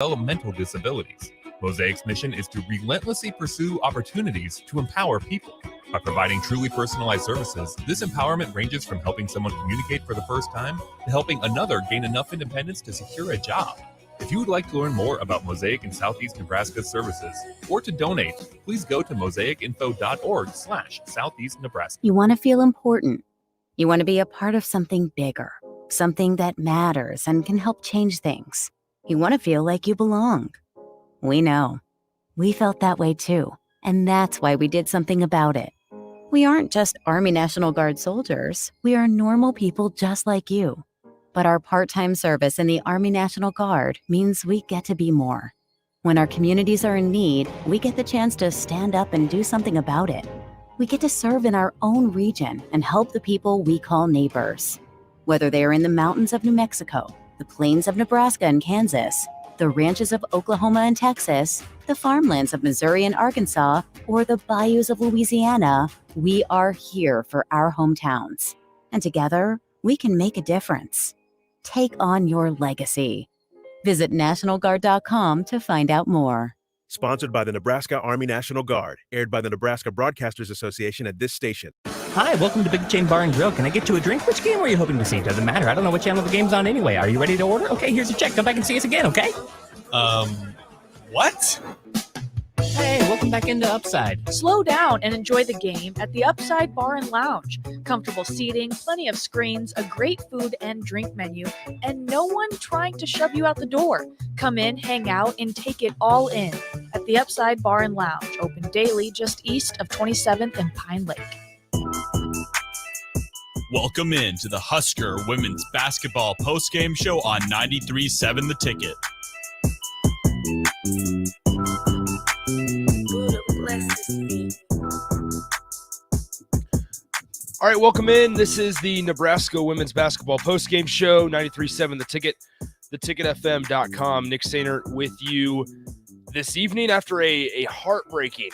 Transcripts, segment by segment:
developmental disabilities. Mosaic's mission is to relentlessly pursue opportunities to empower people. By providing truly personalized services, this empowerment ranges from helping someone communicate for the first time to helping another gain enough independence to secure a job. If you would like to learn more about Mosaic in Southeast Nebraska's services or to donate, please go to mosaicinfo.org/Southeast Nebraska. You want to feel important. You want to be a part of something bigger, something that matters and can help change things. You want to feel like you belong. We know. We felt that way too, and that's why we did something about it. We aren't just Army National Guard soldiers. We are normal people just like you. But our part-time service in the Army National Guard means we get to be more. When our communities are in need, we get the chance to stand up and do something about it. We get to serve in our own region and help the people we call neighbors. Whether they are in the mountains of New Mexico, the plains of Nebraska and Kansas, the ranches of Oklahoma and Texas, the farmlands of Missouri and Arkansas, or the bayous of Louisiana, we are here for our hometowns. And together, we can make a difference. Take on your legacy. Visit NationalGuard.com to find out more. Sponsored by the Nebraska Army National Guard. Aired by the Nebraska Broadcasters Association at this station. Hi, welcome to Big Chain Bar and Grill. Can I get you a drink? Which game were you hoping to see? Doesn't matter. I don't know what channel the game's on anyway. Are you ready to order? Okay, here's your check. Come back and see us again, okay? What? Hey, welcome back into Upside. Slow down and enjoy the game at the Upside Bar and Lounge. Comfortable seating, plenty of screens, a great food and drink menu, and no one trying to shove you out the door. Come in, hang out, and take it all in at the Upside Bar and Lounge, open daily just east of 27th and Pine Lake. Welcome in to the Husker Women's Basketball Postgame Show on 93.7 The Ticket. All right, welcome in. This is the Nebraska Women's Basketball Postgame Show, 93.7 The Ticket, theticketfm.com. Nick Sainer with you this evening after a heartbreaking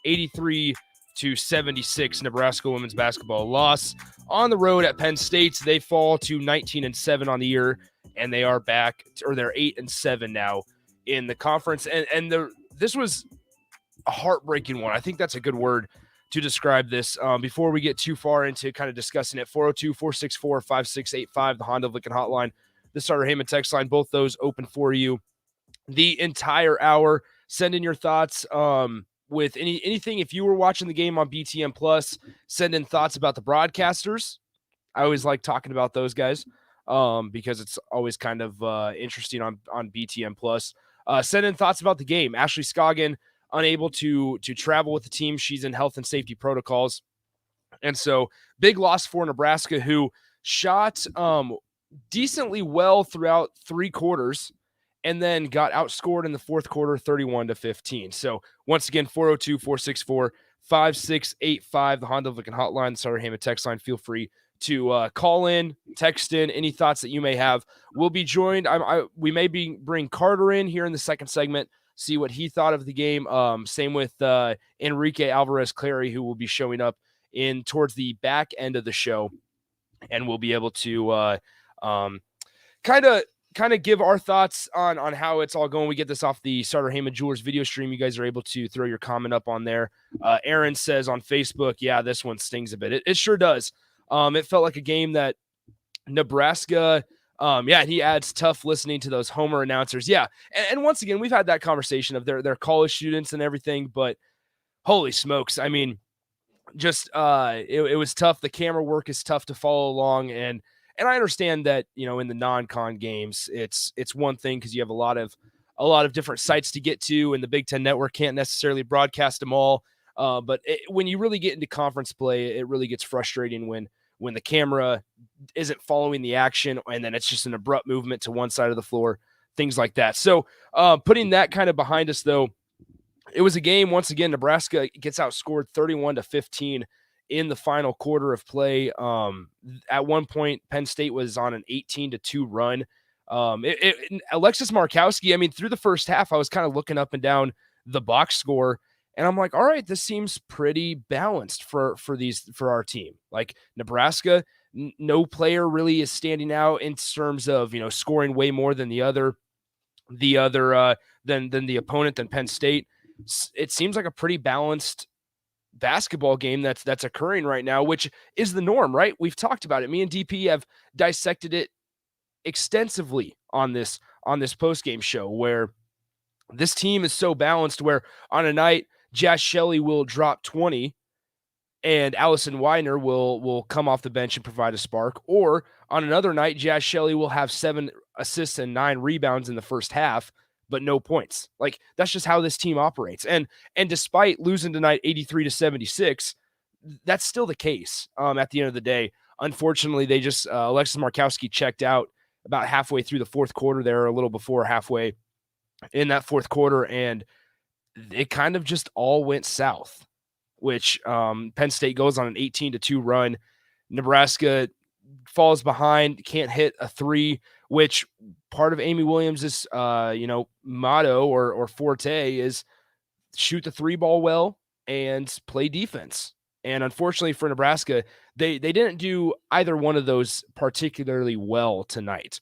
83-76 Nebraska women's basketball loss on the road at Penn State. They fall to 19-7 on the year, and they are back, or they're 8-7 now in the conference. And this was a heartbreaking one. I think that's a good word to describe this. Before we get too far into kind of discussing it, 402-464-5685, the Honda of Lincoln hotline, the Starter Heyman text line, both those open for you the entire hour. Send in your thoughts with anything. If you were watching the game on BTN Plus, send in thoughts about the broadcasters. I always like talking about those guys because it's always kind of interesting on BTN Plus. Send in thoughts about the game. Ashley Scoggin, unable to travel with the team. She's in health and safety protocols. And so big loss for Nebraska, who shot decently well throughout three quarters and then got outscored in the fourth quarter 31-15. So once again, 402-464-5685, the Honda of Lincoln hotline, the Starter Heyman text line. Feel free to call in, text in any thoughts that you may have. We'll be joined. We may bring Carter in here in the second segment, see what he thought of the game. Same with Enrique Alvarez-Clary, who will be showing up in towards the back end of the show, and we'll be able to kind of give our thoughts on how it's all going. We get this off the Starter Heyman Jewelers video stream. You guys are able to throw your comment up on there. Aaron says on Facebook, yeah, this one stings a bit. It sure does. It felt like a game that Nebraska, he adds tough listening to those Homer announcers. Yeah. And once again, we've had that conversation of their college students and everything, but holy smokes. I mean, just it was tough. The camera work is tough to follow along. And I understand that, in the non-con games, it's one thing because you have a lot of different sites to get to, and the Big Ten Network can't necessarily broadcast them all. But when you really get into conference play, it really gets frustrating when the camera isn't following the action, and then it's just an abrupt movement to one side of the floor, things like that. So putting that kind of behind us, though, it was a game, once again, Nebraska gets outscored 31-15 in the final quarter of play. At one point, Penn State was on an 18-2 run. Alexis Markowski, I mean, through the first half, I was kind of looking up and down the box score, and I'm like, all right, this seems pretty balanced for our team. Like Nebraska, no player really is standing out in terms of, scoring way more than the other. the other than the opponent, than Penn State. It seems like a pretty balanced basketball game that's occurring right now, which is the norm, right? We've talked about it. Me and DP have dissected it extensively on this post-game show, where this team is so balanced, where on a night Jazz Shelley will drop 20 and Allison Weiner will come off the bench and provide a spark, or on another night Jazz Shelley will have 7 assists and 9 rebounds in the first half but no points. Like, that's just how this team operates. And despite losing tonight 83-76, that's still the case at the end of the day. Unfortunately, they just Alexis Markowski checked out about halfway through the fourth quarter there, a little before halfway in that fourth quarter, and it kind of just all went south, which Penn State goes on an 18-2 run. Nebraska falls behind, can't hit a three, which part of Amy Williams' motto or forte is shoot the three ball well and play defense. And unfortunately for Nebraska, they didn't do either one of those particularly well tonight.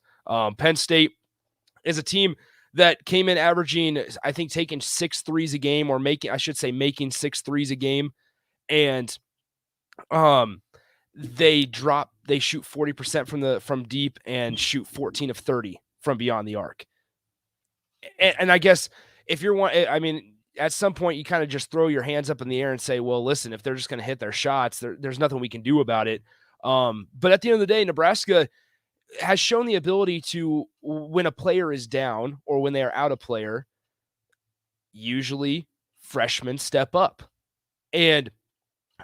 Penn State is a team that came in averaging, I think, taking 6 threes a game, or making 6 threes a game. And they shoot 40% from deep and shoot 14 of 30 from beyond the arc. And I guess if at some point you kind of just throw your hands up in the air and say, well, listen, if they're just going to hit their shots, there's nothing we can do about it. But at the end of the day, Nebraska has shown the ability to, when a player is down or when they are out a player, usually freshmen step up. And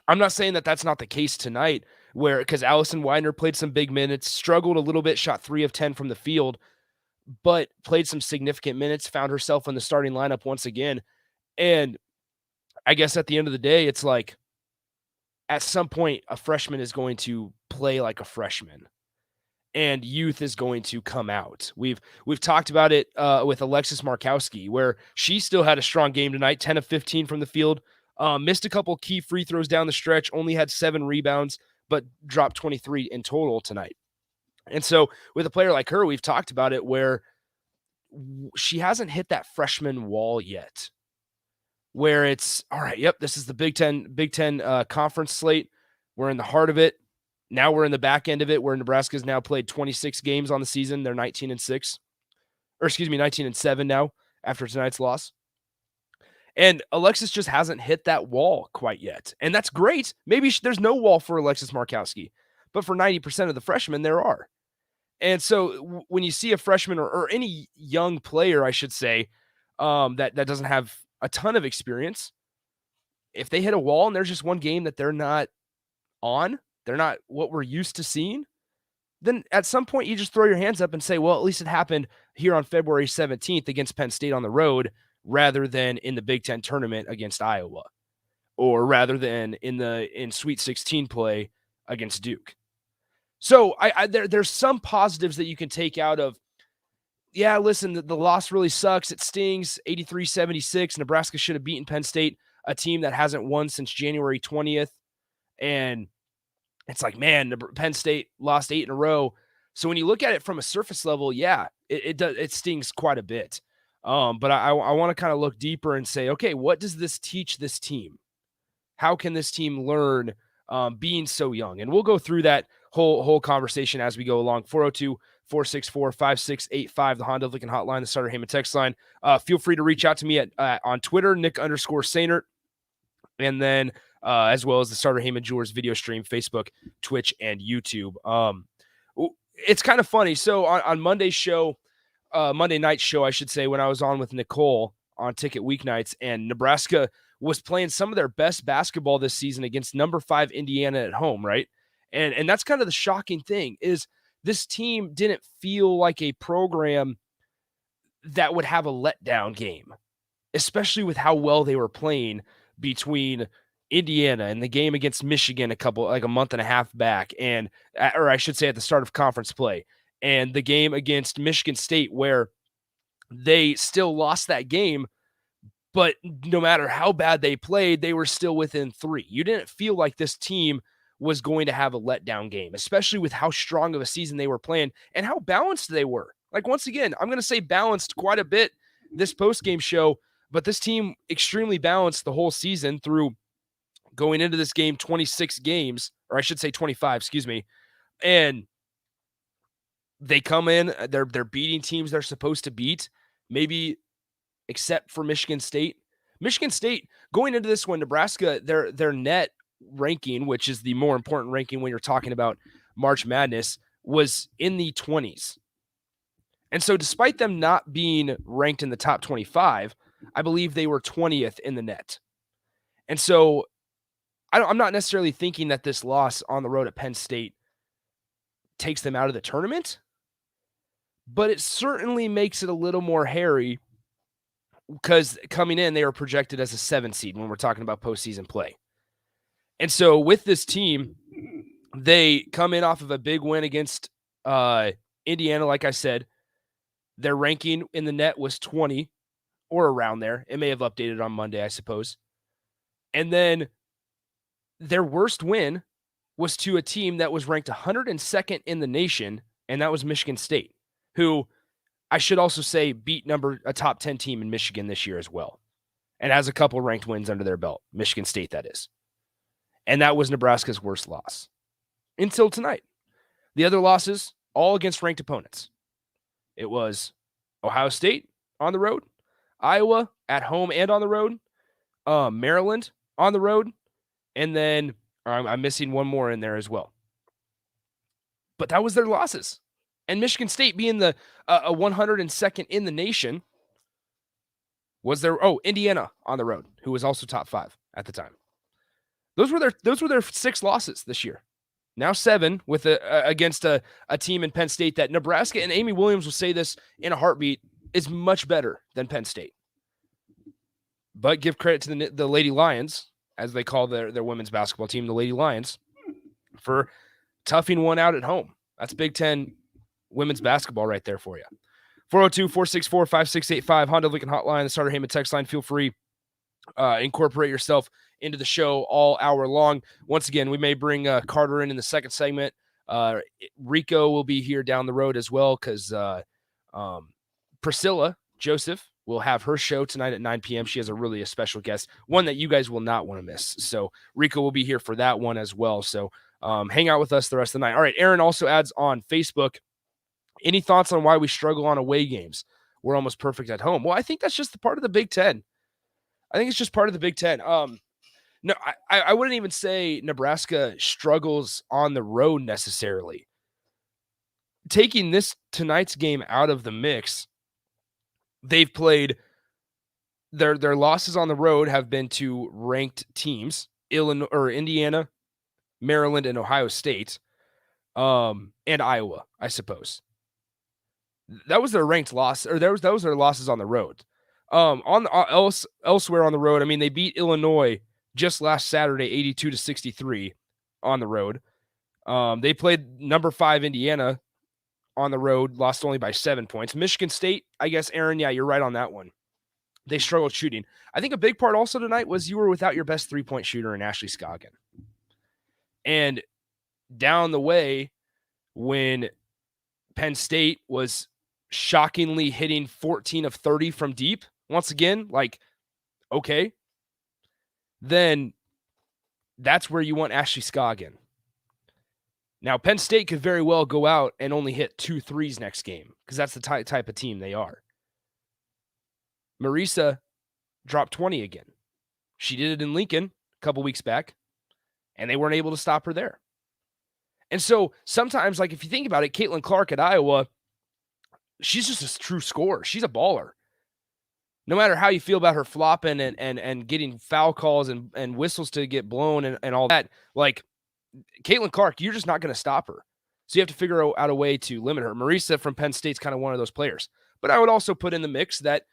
I'm not saying that that's not the case tonight, because Allison Weiner played some big minutes, struggled a little bit, shot 3 of 10 from the field, but played some significant minutes, found herself in the starting lineup once again. And I guess at the end of the day, it's like, at some point, a freshman is going to play like a freshman, and youth is going to come out. We've talked about it with Alexis Markowski, where she still had a strong game tonight, 10 of 15 from the field, missed a couple key free throws down the stretch, only had 7 rebounds, but dropped 23 in total tonight. And so with a player like her, we've talked about it, where she hasn't hit that freshman wall yet, where it's, all right, yep, this is the Big Ten conference slate. We're in the heart of it. Now we're in the back end of it, where Nebraska's now played 26 games on the season. They're 19-6, or 19-7 now after tonight's loss. And Alexis just hasn't hit that wall quite yet. And that's great. Maybe there's no wall for Alexis Markowski, but for 90% of the freshmen, there are. And so when you see a freshman or any young player, I should say, that doesn't have a ton of experience, if they hit a wall and there's just one game that they're not on, they're not what we're used to seeing, then at some point you just throw your hands up and say, well, at least it happened here on February 17th against Penn State on the road, rather than in the Big Ten tournament against Iowa, or rather than in Sweet 16 play against Duke. So there's some positives that you can take out of, yeah, listen, the loss really sucks. It stings, 83-76. Nebraska should have beaten Penn State, a team that hasn't won since January 20th. And it's like, man, Penn State lost 8 in a row. So when you look at it from a surface level, yeah, it stings quite a bit. But I want to kind of look deeper and say, okay, what does this teach this team? How can this team learn being so young? And we'll go through that whole conversation as we go along. 402-464-5685, the Honda of Lincoln hotline, the Starter Heyman text line. Feel free to reach out to me on Twitter, Nick_Sainert, and then as well as the Starter Heyman Jewelers video stream, Facebook, Twitch, and YouTube. It's kind of funny. So on Monday's show, Monday night show, I should say, when I was on with Nicole on Ticket Weeknights, and Nebraska was playing some of their best basketball this season against number 5 Indiana at home, right? And that's kind of the shocking thing, is this team didn't feel like a program that would have a letdown game, especially with how well they were playing between Indiana and the game against Michigan a month and a half back, or I should say at the start of conference play, and the game against Michigan State, where they still lost that game, but no matter how bad they played, they were still within 3. You didn't feel like this team was going to have a letdown game, especially with how strong of a season they were playing and how balanced they were. Like, once again, I'm going to say balanced quite a bit this post-game show, but this team extremely balanced the whole season through going into this game 26 games, or I should say 25, excuse me, and they come in, they're beating teams they're supposed to beat, maybe except for Michigan State. Michigan State, going into this one, Nebraska, their net ranking, which is the more important ranking when you're talking about March Madness, was in the 20s. And so despite them not being ranked in the top 25, I believe they were 20th in the net. And so I'm not necessarily thinking that this loss on the road at Penn State takes them out of the tournament, but it certainly makes it a little more hairy because coming in, they were projected as a 7 seed when we're talking about postseason play. And so with this team, they come in off of a big win against Indiana, like I said. Their ranking in the net was 20 or around there. It may have updated on Monday, I suppose. And then their worst win was to a team that was ranked 102nd in the nation, and that was Michigan State, who I should also say beat a top 10 team in Michigan this year as well, and has a couple ranked wins under their belt. Michigan State, that is. And that was Nebraska's worst loss until tonight. The other losses, all against ranked opponents. It was Ohio State on the road, Iowa at home and on the road, Maryland on the road, and then I'm missing one more in there as well. But that was their losses. And Michigan State being the 102nd in the nation was their Indiana on the road, who was also top 5 at the time. Those were their 6 losses this year. Now 7 with against a team in Penn State that Nebraska, and Amy Williams will say this in a heartbeat, is much better than Penn State. But give credit to the Lady Lions, as they call their women's basketball team, the Lady Lions, for toughing one out at home. That's Big Ten women's basketball right there for you. 402-464-5685, Honda Lincoln Hotline, the Starter Heyman text line. Feel free, incorporate yourself into the show all hour long. Once again, we may bring Carter in the second segment. Rico will be here down the road as well because Priscilla Joseph will have her show tonight at 9 p.m. She has a special guest, one that you guys will not want to miss. So Rico will be here for that one as well. So hang out with us the rest of the night. All right, Aaron also adds on Facebook, any thoughts on why we struggle on away games? We're almost perfect at home. Well, I think that's just the part of the Big Ten. I think it's just part of the Big Ten. No, I wouldn't even say Nebraska struggles on the road necessarily. Taking tonight's game out of the mix, they've played their losses on the road have been to ranked teams, Illinois or Indiana, Maryland, and Ohio State, and Iowa, I suppose. That was their ranked loss, or that was their losses on the road. Elsewhere on the road, I mean, they beat Illinois just last Saturday, 82-63 on the road. They played number 5 Indiana on the road, lost only by 7 points. Michigan State, I guess, Aaron, yeah, you're right on that one. They struggled shooting. I think a big part also tonight was you were without your best 3-point shooter in Ashley Scoggin. And down the way, when Penn State was shockingly hitting 14 of 30 from deep, once again, like, okay, then that's where you want Ashley Scoggin. Now, Penn State could very well go out and only hit 2 threes next game because that's the type of team they are. Marisa dropped 20 again. She did it in Lincoln a couple weeks back, and they weren't able to stop her there. And so sometimes, like, if you think about it, Caitlin Clark at Iowa, she's just a true scorer. She's a baller. No matter how you feel about her flopping and getting foul calls and whistles to get blown and all that, like, Caitlin Clark, you're just not going to stop her. So you have to figure out a way to limit her. Marisa from Penn State's kind of one of those players. But I would also put in the mix that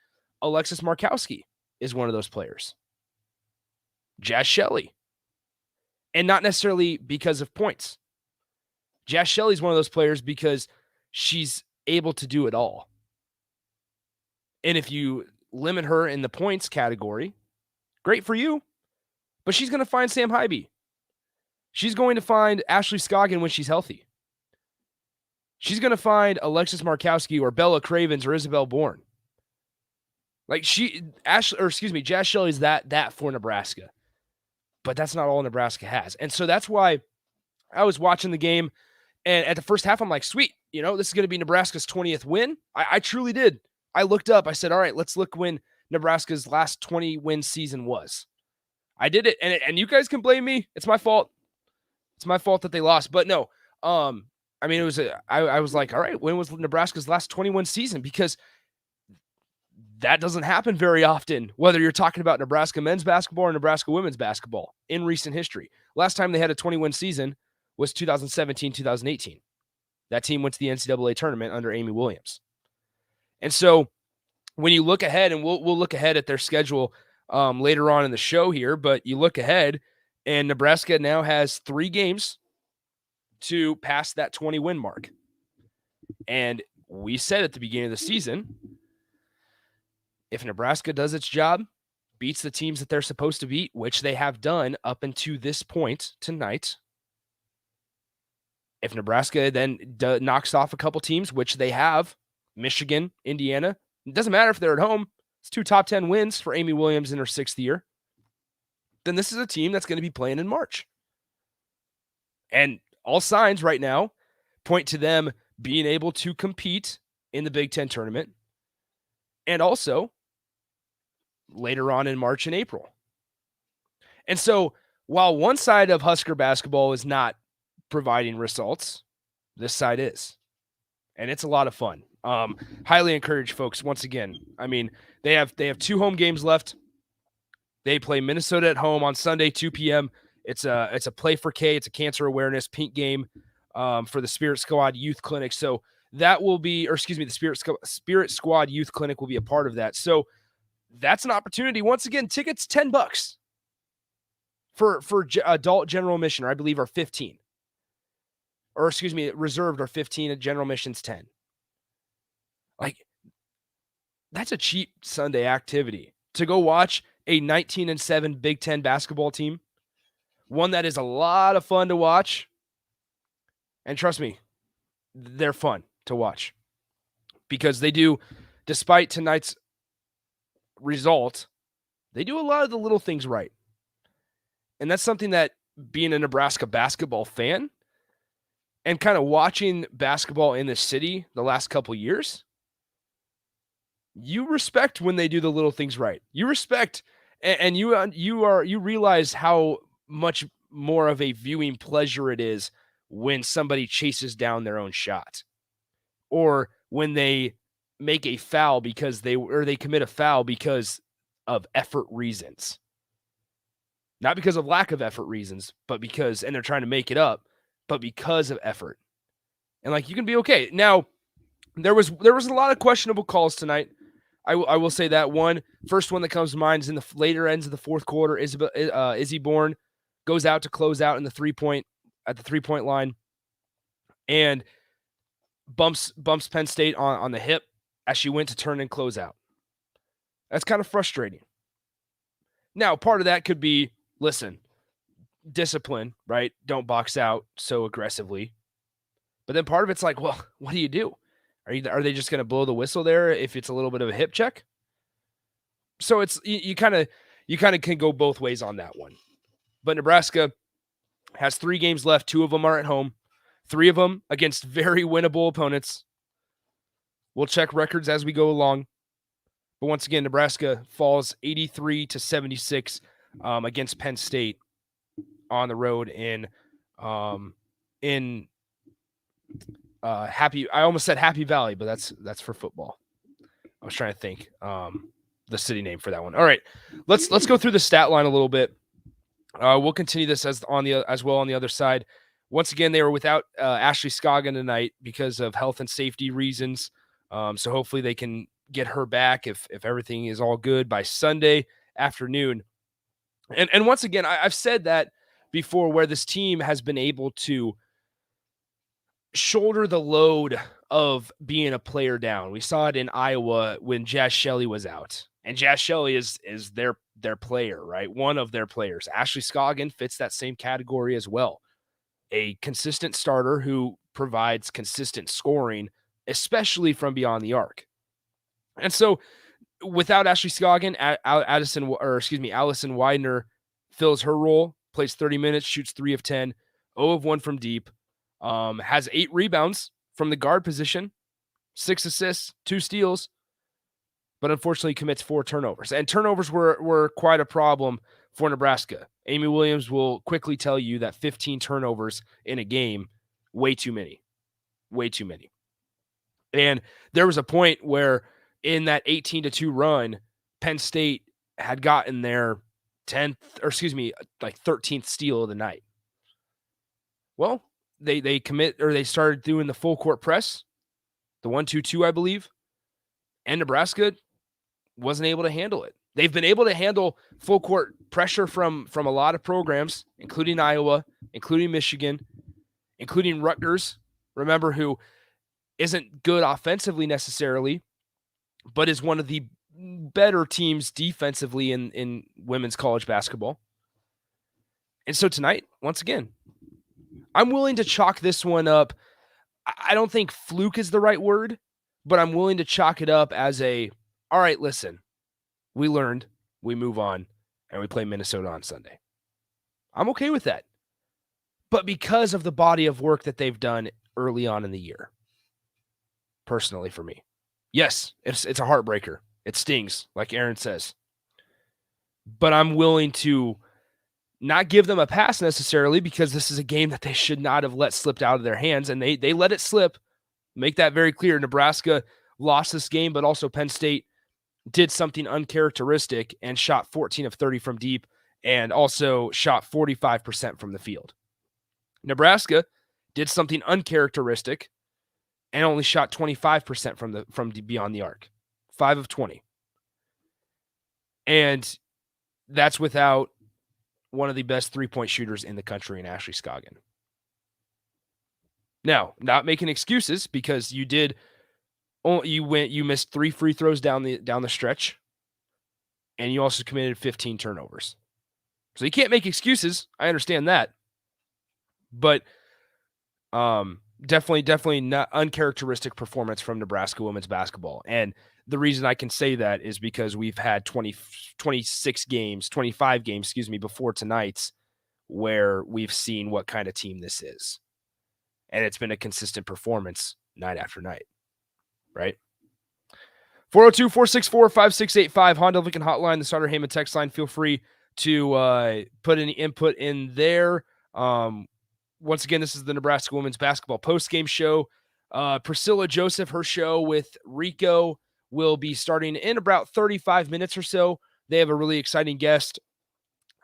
Alexis Markowski is one of those players. Jazz Shelley. And not necessarily because of points. Jazz Shelley's one of those players because she's able to do it all. And if you limit her in the points category, great for you. But she's going to find Sam Hybe. She's going to find Ashley Scoggin when she's healthy. she's going to find Alexis Markowski or Bella Cravens or Isabel Bourne. Like Jazz Shelley's that for Nebraska. But that's not all Nebraska has. And so that's why I was watching the game, and at the first half, I'm like, sweet, this is going to be Nebraska's 20th win. I truly did. I looked up. I said, all right, let's look when Nebraska's last 20-win season was. I did it, and you guys can blame me. It's my fault. It's my fault that they lost. But no, I was like, all right, when was Nebraska's last 21 season? Because that doesn't happen very often, whether you're talking about Nebraska men's basketball or Nebraska women's basketball in recent history. Last time they had a 20-win season was 2017-2018. That team went to the NCAA tournament under Amy Williams. And so when you look ahead, and we'll look ahead at their schedule later on in the show here, but you look ahead, and Nebraska now has 3 games to pass that 20-win mark. And we said at the beginning of the season, if Nebraska does its job, beats the teams that they're supposed to beat, which they have done up until this point tonight, if Nebraska then knocks off a couple teams, which they have, Michigan, Indiana, it doesn't matter if they're at home, it's 2 top 10 wins for Amy Williams in her 6th year, then this is a team that's going to be playing in March. And all signs right now point to them being able to compete in the Big Ten tournament, and also later on in March and April. And so while one side of Husker basketball is not providing results, this side is. And it's a lot of fun. Highly encourage folks, once again. I mean, they have 2 home games left. They play Minnesota at home on Sunday, 2 p.m. It's a Play for K. It's a cancer awareness pink game for the Spirit Squad Youth Clinic. So that will be, the Spirit Squad Youth Clinic will be a part of that. So that's an opportunity. Once again, tickets $10 for adult general admission, or I believe are 15. Or reserved are 15 at general admissions 10. Like, that's a cheap Sunday activity to go watch a 19-7 Big Ten basketball team. One that is a lot of fun to watch. And trust me, they're fun to watch because they do, despite tonight's result, they do a lot of the little things right. And that's something that, being a Nebraska basketball fan and kind of watching basketball in the city the last couple years, you respect when they do the little things right. You respect, and you realize how much more of a viewing pleasure it is when somebody chases down their own shot, or when they make a foul they commit a foul because of effort reasons. Not because of lack of effort reasons, but because, and they're trying to make it up, but because of effort. And like, you can be okay. Now, there was a lot of questionable calls tonight. I will say that first one that comes to mind is in the later ends of the fourth quarter. Izzy Bourne goes out to close out at the 3-point line and bumps Penn State on the hip as she went to turn and close out. That's kind of frustrating. Now, part of that could be, listen, discipline, right? Don't box out so aggressively. But then part of it's like, well, what do you do? Are they just going to blow the whistle there if it's a little bit of a hip check? So it's you kind of can go both ways on that one. But Nebraska has 3 games left. 2 of them are at home. 3 of them against very winnable opponents. We'll check records as we go along. But once again, Nebraska falls 83-76 against Penn State on the road in Happy. I almost said Happy Valley, but that's for football. I was trying to think the city name for that one. All right, let's go through the stat line a little bit. We'll continue this as well on the other side. Once again, they were without Ashley Scoggin tonight because of health and safety reasons. So hopefully they can get her back if everything is all good by Sunday afternoon. And once again, I've said that before, where this team has been able to shoulder the load of being a player down. We saw it in Iowa when Jazz Shelley was out. And Jazz Shelley is their player, right? One of their players. Ashley Scoggin fits that same category as well. A consistent starter who provides consistent scoring, especially from beyond the arc. And so without Ashley Scoggin, Allison Widener fills her role, plays 30 minutes, shoots 3 of 10, 0 of 1 from deep, has 8 rebounds from the guard position, 6 assists, 2 steals, but unfortunately commits 4 turnovers. And turnovers were quite a problem for Nebraska. Amy Williams will quickly tell you that 15 turnovers in a game, way too many. Way too many. And there was a point where in that 18-2 run, Penn State had gotten their 13th steal of the night. Well, they started doing the full court press, the 1-2-2, I believe, and Nebraska wasn't able to handle it. They've been able to handle full court pressure from a lot of programs, including Iowa, including Michigan, including Rutgers, remember, who isn't good offensively necessarily, but is one of the better teams defensively in women's college basketball. And so tonight, once again, I'm willing to chalk this one up. I don't think fluke is the right word, but I'm willing to chalk it up as all right, listen, we learned, we move on, and we play Minnesota on Sunday. I'm okay with that. But because of the body of work that they've done early on in the year, personally for me, yes, it's a heartbreaker. It stings, like Aaron says. But I'm willing to not give them a pass necessarily, because this is a game that they should not have let slipped out of their hands, and they let it slip. Make that very clear. Nebraska lost this game, but also Penn State did something uncharacteristic and shot 14 of 30 from deep and also shot 45% from the field. Nebraska did something uncharacteristic and only shot 25% from beyond the arc. 5 of 20. And that's without one of the best three-point shooters in the country in Ashley Scoggin. Now, not making excuses, because you missed 3 free throws down the stretch, and you also committed 15 turnovers. So you can't make excuses. I understand that. But definitely not uncharacteristic performance from Nebraska women's basketball. And the reason I can say that is because we've had 25 games, before tonight's, where we've seen what kind of team this is. And it's been a consistent performance night after night, right? 402-464-5685, Honda Lincoln Hotline, the Starter Heyman text line. Feel free to put any input in there. Once again, this is the Nebraska women's basketball postgame show. Priscilla Joseph, her show with Rico, will be starting in about 35 minutes or so. They have a really exciting guest.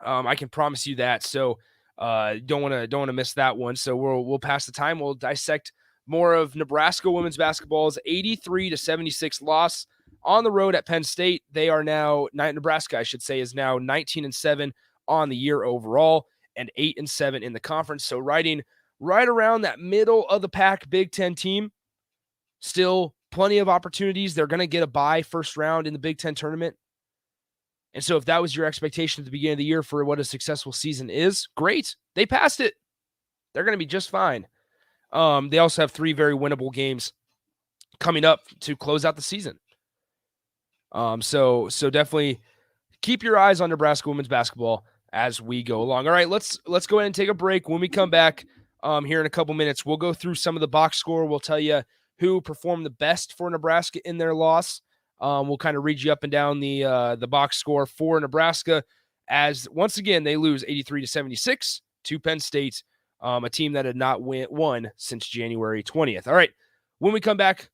I can promise you that. So don't want to miss that one. So we'll pass the time. We'll dissect more of Nebraska women's basketball's 83-76 loss on the road at Penn State. They are now Nebraska, I should say, is now 19-7 on the year overall and 8-7 in the conference. So riding right around that middle of the pack Big Ten team. Still plenty of opportunities. They're going to get a bye first round in the Big Ten tournament. And so if that was your expectation at the beginning of the year for what a successful season is, great. They passed it. They're going to be just fine. They also have 3 very winnable games coming up to close out the season. So definitely keep your eyes on Nebraska women's basketball as we go along. All right, let's go ahead and take a break. When we come back here in a couple minutes, we'll go through some of the box score. We'll tell you who performed the best for Nebraska in their loss. We'll kind of read you up and down the box score for Nebraska, as once again they lose 83-76 to Penn State, a team that had not won since January 20th. All right, when we come back,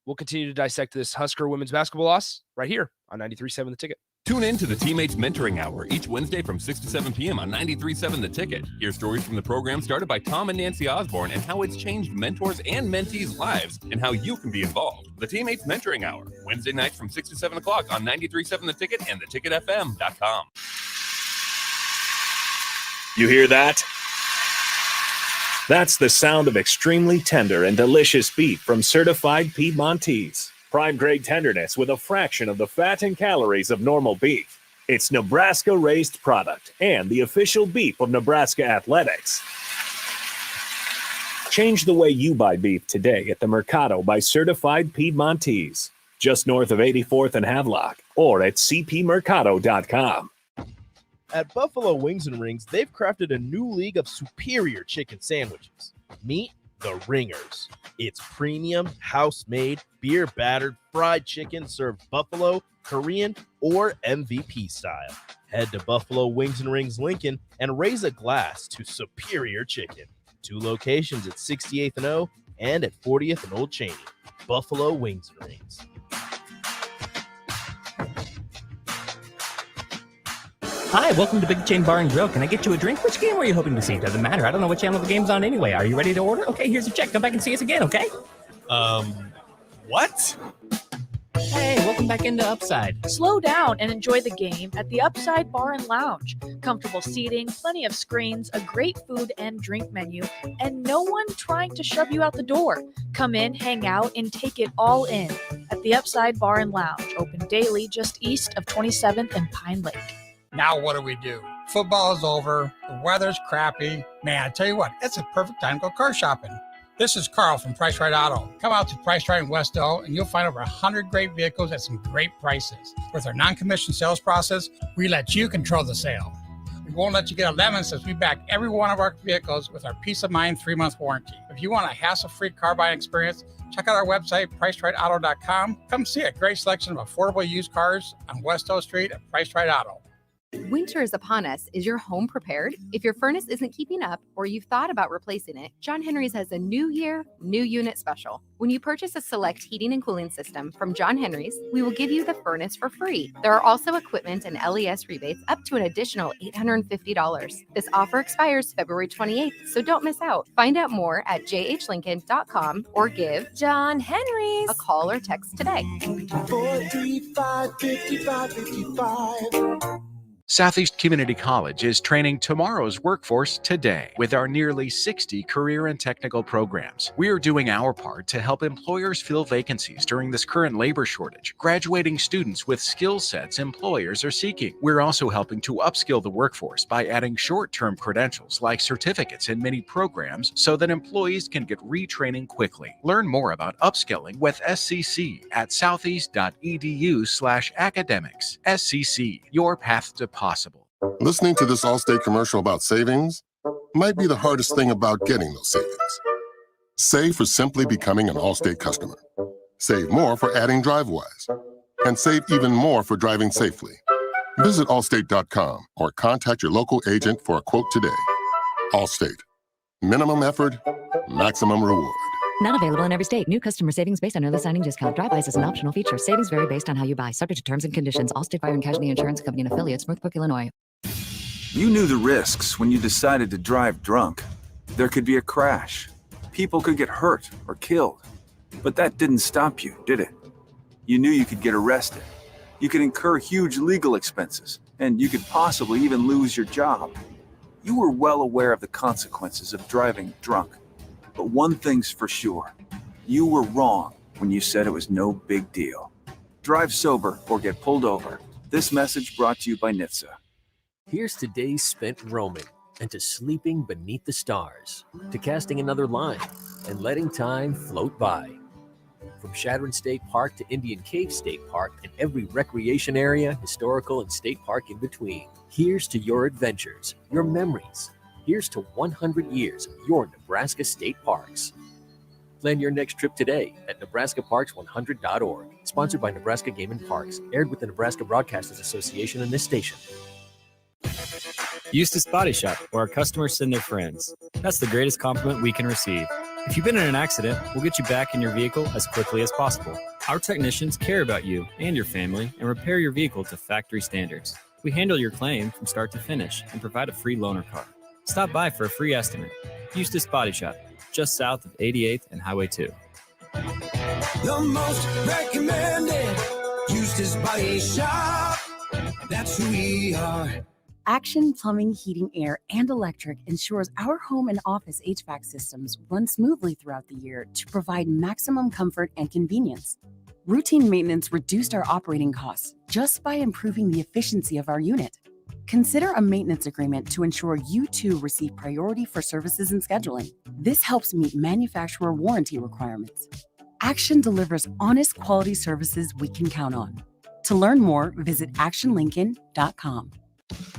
we'll continue to dissect this Husker women's basketball loss right here on 93.7 The Ticket. Tune in to the Teammates Mentoring Hour each Wednesday from 6 to 7 p.m. on 93.7 The Ticket. Hear stories from the program started by Tom and Nancy Osborne and how it's changed mentors and mentees' lives and how you can be involved. The Teammates Mentoring Hour, Wednesday nights from 6 to 7 o'clock on 93.7 The Ticket and theticketfm.com. You hear that? That's the sound of extremely tender and delicious beef from certified Piedmontese. Prime grade tenderness with a fraction of the fat and calories of normal beef. It's Nebraska-raised product and the official beef of Nebraska Athletics. Change the way you buy beef today at the Mercado by Certified Piedmontese, just north of 84th and Havelock, or at cpmercado.com. At Buffalo Wings and Rings, they've crafted a new league of superior chicken sandwiches. Meet the Ringers. It's premium, house-made, beer-battered, fried chicken served buffalo, Korean, or MVP style. Head to Buffalo Wings and Rings Lincoln and raise a glass to superior chicken. 2 locations at 68th and O and at 40th and Old Cheney. Buffalo Wings and Rings. Hi, welcome to Big Chain Bar and Grill. Can I get you a drink? Which game were you hoping to see? Doesn't matter. I don't know what channel the game's on anyway. Are you ready to order? Okay, here's your check. Come back and see us again, okay? What? Hey, welcome back into Upside. Slow down and enjoy the game at the Upside Bar and Lounge. Comfortable seating, plenty of screens, a great food and drink menu, and no one trying to shove you out the door. Come in, hang out, and take it all in at the Upside Bar and Lounge, open daily just east of 27th and Pine Lake. Now what do? Football is over. The weather's crappy. Man, I tell you what, it's a perfect time to go car shopping. This is Carl from Price Right Auto. Come out to Price Right in West Elk and you'll find over 100 great vehicles at some great prices. With our non-commissioned sales process, we let you control the sale. We won't let you get a lemon since we back every one of our vehicles with our peace of mind 3-month warranty. If you want a hassle-free car buying experience, check out our website, PriceRightAuto.com. Come see a great selection of affordable used cars on West Elk Street at Price Right Auto. Winter is upon us. Is your home prepared? If your furnace isn't keeping up or you've thought about replacing it, John Henry's has a new year, new unit special. When you purchase a select heating and cooling system from John Henry's, we will give you the furnace for free. There are also equipment and LES rebates up to an additional $850. This offer expires February 28th, so don't miss out. Find out more at jhlincoln.com or give John Henry's a call or text today. 435-5555. Southeast Community College is training tomorrow's workforce today with our nearly 60 career and technical programs. We are doing our part to help employers fill vacancies during this current labor shortage, graduating students with skill sets employers are seeking. We're also helping to upskill the workforce by adding short-term credentials like certificates in many programs so that employees can get retraining quickly. Learn more about upskilling with SCC at southeast.edu/academics. SCC, your path to possible. Listening to this Allstate commercial about savings might be the hardest thing about getting those savings. Save for simply becoming an Allstate customer. Save more for adding DriveWise. And save even more for driving safely. Visit allstate.com or contact your local agent for a quote today. Allstate. Minimum effort, maximum reward. Not available in every state. New customer savings based on early signing discount. DriveWise is an optional feature. Savings vary based on how you buy. Subject to terms and conditions. Allstate Fire and Casualty Insurance Company and affiliates. Northbrook, Illinois. You knew the risks when you decided to drive drunk. There could be a crash. People could get hurt or killed. But that didn't stop you, did it? You knew you could get arrested. You could incur huge legal expenses. And you could possibly even lose your job. You were well aware of the consequences of driving drunk. But one thing's for sure, you were wrong when you said it was no big deal. Drive sober or get pulled over. This message brought to you by NHTSA. Here's to days spent roaming and to sleeping beneath the stars, to casting another line and letting time float by. From Shadron State Park to Indian Cave State Park and every recreation area, historical and state park in between. Here's to your adventures, your memories. Here's to 100 years of your Nebraska State Parks. Plan your next trip today at nebraskaparks100.org. Sponsored by Nebraska Game and Parks. Aired with the Nebraska Broadcasters Association and this station. Eustace Body Shop, where our customers send their friends. That's the greatest compliment we can receive. If you've been in an accident, we'll get you back in your vehicle as quickly as possible. Our technicians care about you and your family and repair your vehicle to factory standards. We handle your claim from start to finish and provide a free loaner car. Stop by for a free estimate. Eustace Body Shop, just south of 88th and Highway 2. The most recommended Eustace Body Shop. That's who we are. Action Plumbing, Heating, Air, and Electric ensures our home and office HVAC systems run smoothly throughout the year to provide maximum comfort and convenience. Routine maintenance reduced our operating costs just by improving the efficiency of our unit. Consider a maintenance agreement to ensure you too receive priority for services and scheduling. This helps meet manufacturer warranty requirements. Action delivers honest quality services we can count on. To learn more, visit actionlincoln.com.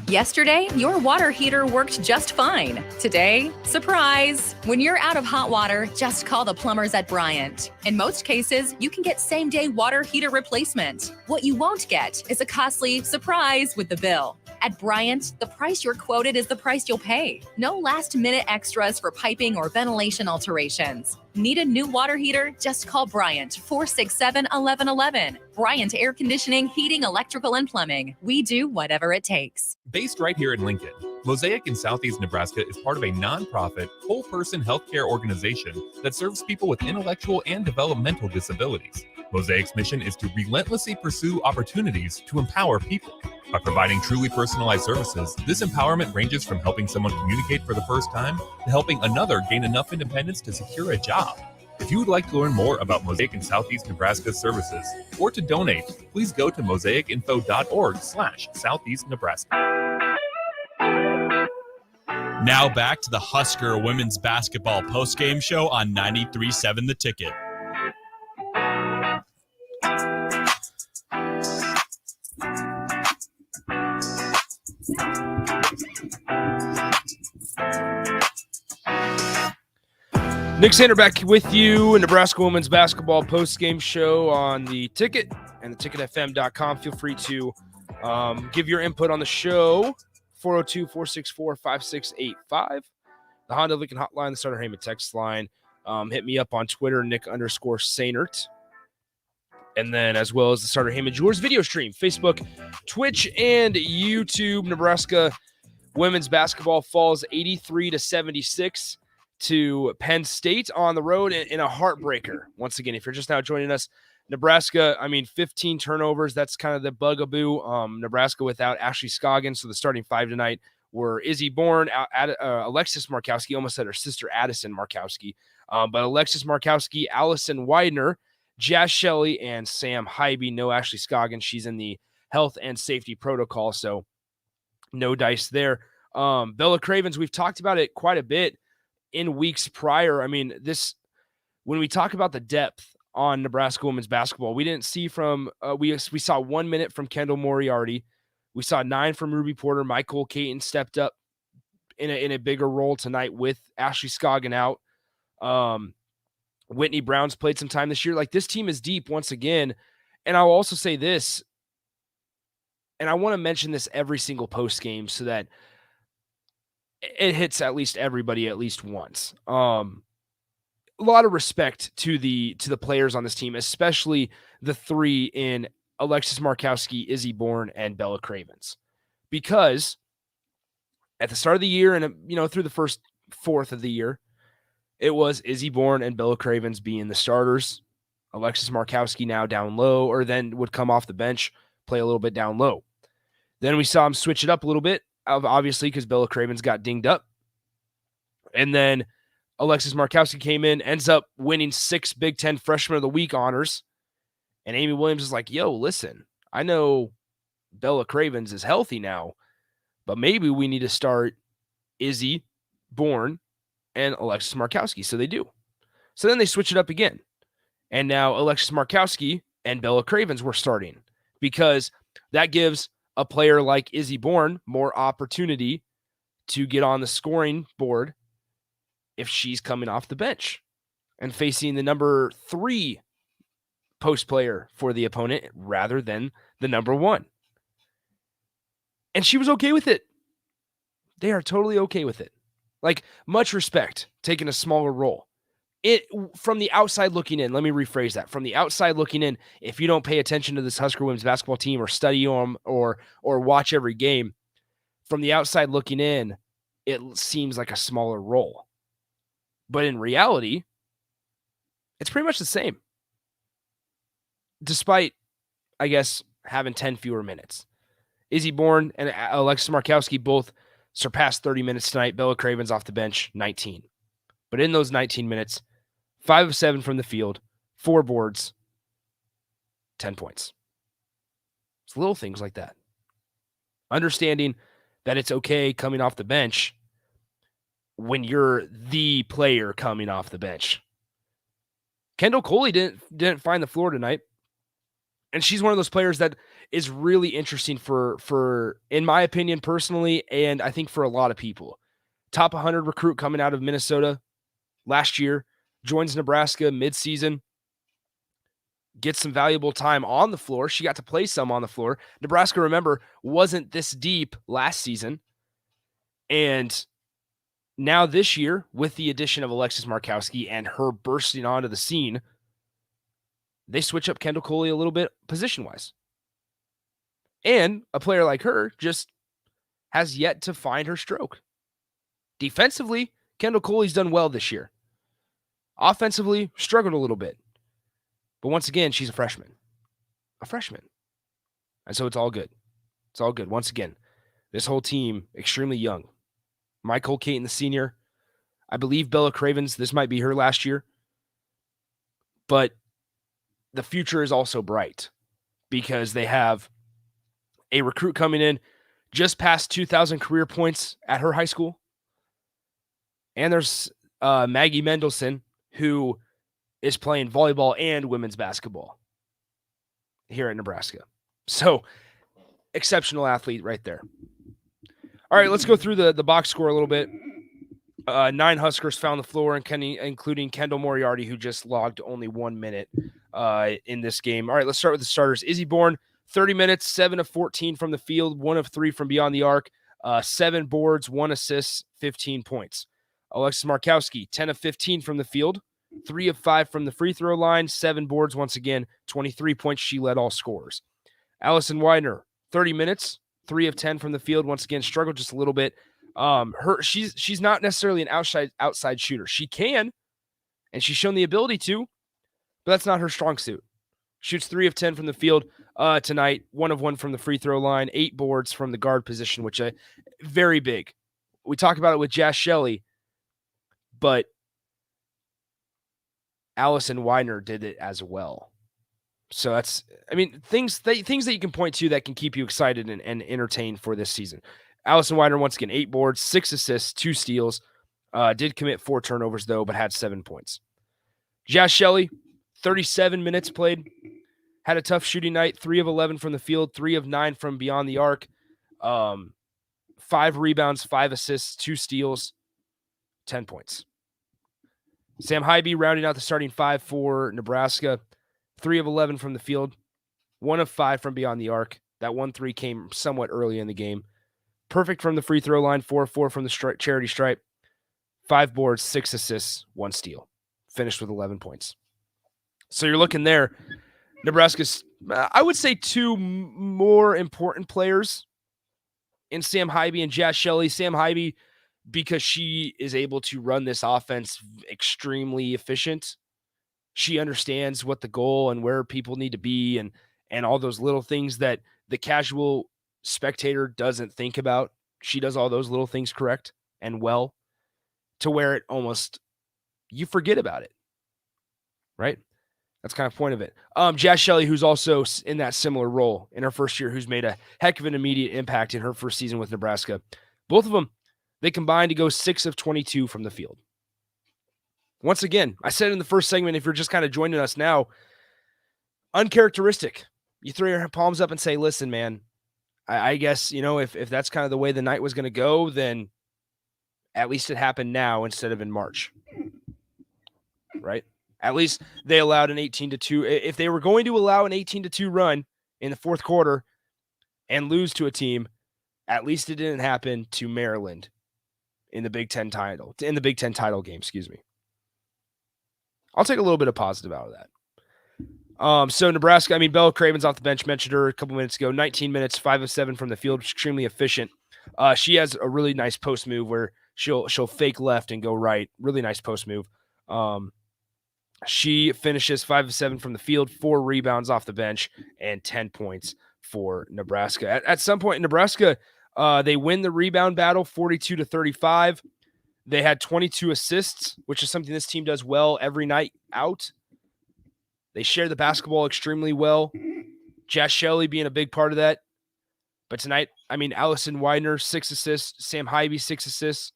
Yesterday, your water heater worked just fine. Today, surprise! When you're out of hot water, just call the plumbers at Bryant. In most cases, you can get same-day water heater replacement. What you won't get is a costly surprise with the bill. At Bryant, the price you're quoted is the price you'll pay. No last-minute extras for piping or ventilation alterations. Need a new water heater? Just call Bryant, 467-1111. Bryant Air Conditioning, Heating, Electrical, and Plumbing. We do whatever it takes. Based right here in Lincoln, Mosaic in Southeast Nebraska is part of a nonprofit, whole-person healthcare organization that serves people with intellectual and developmental disabilities. Mosaic's mission is to relentlessly pursue opportunities to empower people. By providing truly personalized services, this empowerment ranges from helping someone communicate for the first time to helping another gain enough independence to secure a job. If you would like to learn more about Mosaic in Southeast Nebraska's services or to donate, please go to mosaicinfo.org/Southeast Nebraska. Now back to the Husker women's basketball postgame show on 93.7 The Ticket. Nick Sander back with you, Nebraska women's basketball postgame show on the Ticket and theticketfm.com. Feel free to give your input on the show, 402-464-5685. The Honda Lincoln hotline, the Starter Heyman text line. Hit me up on Twitter, Nick_Sainert. And then as well as the Starter Heyman Jewelers video stream, Facebook, Twitch, and YouTube. Nebraska women's basketball falls 83-76 to Penn State on the road in a heartbreaker. Once again, if you're just now joining us, Nebraska, 15 turnovers. That's kind of the bugaboo. Nebraska without Ashley Scoggins. So the starting five tonight were Izzy Bourne, Alexis Markowski, almost said her sister Addison Markowski, but Alexis Markowski, Allison Widener, Jazz Shelley, and Sam Hybe. No Ashley Scoggins. She's in the health and safety protocol, so no dice there. Bella Cravens, we've talked about it quite a bit in weeks prior. When we talk about the depth on Nebraska women's basketball, we didn't see from we saw 1 minute from Kendall Moriarty. We saw 9 from Ruby Porter. Michael Caton stepped up in a bigger role tonight with Ashley Scoggin out. Whitney Brown's played some time this year. Like, this team is deep once again. And I'll also say this, and I want to mention this every single post game so that it hits at least everybody at least once. A lot of respect to the players on this team, especially the three in Alexis Markowski, Izzy Bourne, and Bella Cravens, because at the start of the year and through the first fourth of the year, it was Izzy Bourne and Bella Cravens being the starters. Alexis Markowski now down low, or then would come off the bench, play a little bit down low. Then we saw him switch it up a little bit, obviously, because Bella Cravens got dinged up. And then Alexis Markowski came in, ends up winning 6 Big Ten Freshman of the Week honors. And Amy Williams is like, yo, listen, I know Bella Cravens is healthy now, but maybe we need to start Izzy Bourne and Alexis Markowski. So they do. So then they switch it up again. And now Alexis Markowski and Bella Cravens were starting, because that gives a player like Izzy Bourne more opportunity to get on the scoring board if she's coming off the bench and facing the number 3 post player for the opponent rather than the number 1. And she was okay with it. They are totally okay with it. Like, much respect, taking a smaller role. From the outside looking in, let me rephrase that. From the outside looking in, if you don't pay attention to this Husker women's basketball team or study them or watch every game, from the outside looking in, it seems like a smaller role. But in reality, it's pretty much the same. Despite, I guess, having 10 fewer minutes. Izzy Bourne and Alexis Markowski both surpassed 30 minutes tonight. Bella Cravens off the bench, 19. But in those 19 minutes, 5 of 7 from the field, 4 boards, 10 points. It's little things like that. Understanding that it's okay coming off the bench when you're the player coming off the bench. Kendall Coley didn't find the floor tonight. And she's one of those players that is really interesting for in my opinion personally, and I think for a lot of people. Top 100 recruit coming out of Minnesota last year, joins Nebraska midseason, gets some valuable time on the floor. She got to play some on the floor. Nebraska, remember, wasn't this deep last season. And now this year, with the addition of Alexis Markowski and her bursting onto the scene, they switch up Kendall Coley a little bit position-wise. And a player like her just has yet to find her stroke. Defensively, Kendall Coley's done well this year. Offensively, struggled a little bit. But once again, she's a freshman. A freshman. And so it's all good. It's all good. Once again, this whole team, extremely young. Michael Caton, the senior. I believe Bella Cravens, this might be her last year. But the future is also bright because they have a recruit coming in just past 2,000 career points at her high school. And there's Maggie Mendelson, who is playing volleyball and women's basketball here at Nebraska. So, exceptional athlete right there. All right, let's go through the box score a little bit. 9 Huskers found the floor, including Kendall Moriarty, who just logged only 1 minute in this game. All right, let's start with the starters. Izzy Bourne, 30 minutes, 7 of 14 from the field, 1 of 3 from beyond the arc, 7 boards, 1 assist, 15 points. Alexis Markowski, 10 of 15 from the field, 3 of 5 from the free throw line, 7 boards, once again, 23 points. She led all scorers. Allison Widener, 30 minutes, 3 of 10 from the field, once again, struggled just a little bit. She's not necessarily an outside shooter. She can, and she's shown the ability to, but that's not her strong suit. Shoots 3 of 10 from the field tonight, 1 of 1 from the free throw line, 8 boards from the guard position, which very big. We talk about it with Jazz Shelley, but Allison Widener did it as well. So that's, things that you can point to that can keep you excited and entertained for this season. Allison Widener, once again, 8 boards, 6 assists, 2 steals. Did commit 4 turnovers, though, but had 7 points. Jazz Shelley, 37 minutes played. Had a tough shooting night, 3 of 11 from the field, 3 of 9 from beyond the arc. 5 rebounds, 5 assists, 2 steals, 10 points. Sam Hybe rounding out the starting 5 for Nebraska. 3 of 11 from the field, 1 of 5 from beyond the arc. That 1-3 came somewhat early in the game. Perfect from the free throw line, 4 of 4 from the charity stripe. 5 boards, 6 assists, 1 steal. Finished with 11 points. So you're looking there. Nebraska's, I would say, 2 more important players in Sam Hybe and Jazz Shelley. Sam Hybe, because she is able to run this offense extremely efficient. She understands what the goal and where people need to be and all those little things that the casual spectator doesn't think about. She does all those little things correct and well to where it almost, you forget about it, right? That's kind of the point of it. Jazz Shelley, who's also in that similar role in her first year, who's made a heck of an immediate impact in her first season with Nebraska. Both of them, they combined to go 6 of 22 from the field. Once again, I said in the first segment, if you're just kind of joining us now, uncharacteristic. You throw your palms up and say, listen, man, I guess, if that's kind of the way the night was going to go, then at least it happened now instead of in March. Right? At least they allowed an 18-2. If they were going to allow an 18-2 run in the fourth quarter and lose to a team, at least it didn't happen to Maryland in the Big Ten title game, excuse me. I'll take a little bit of positive out of that. So Nebraska, Bella Cravens off the bench, mentioned her a couple minutes ago, 19 minutes, 5 of 7 from the field, extremely efficient. She has a really nice post move where she'll fake left and go right. Really nice post move. She finishes 5 of 7 from the field, 4 rebounds off the bench, and 10 points for Nebraska. At some point in Nebraska, they win the rebound battle 42-35. They had 22 assists, which is something this team does well every night out. They share the basketball extremely well. Jazz Shelley being a big part of that. But tonight, I mean, Allison Widener, 6 assists, Sam Hybe, 6 assists,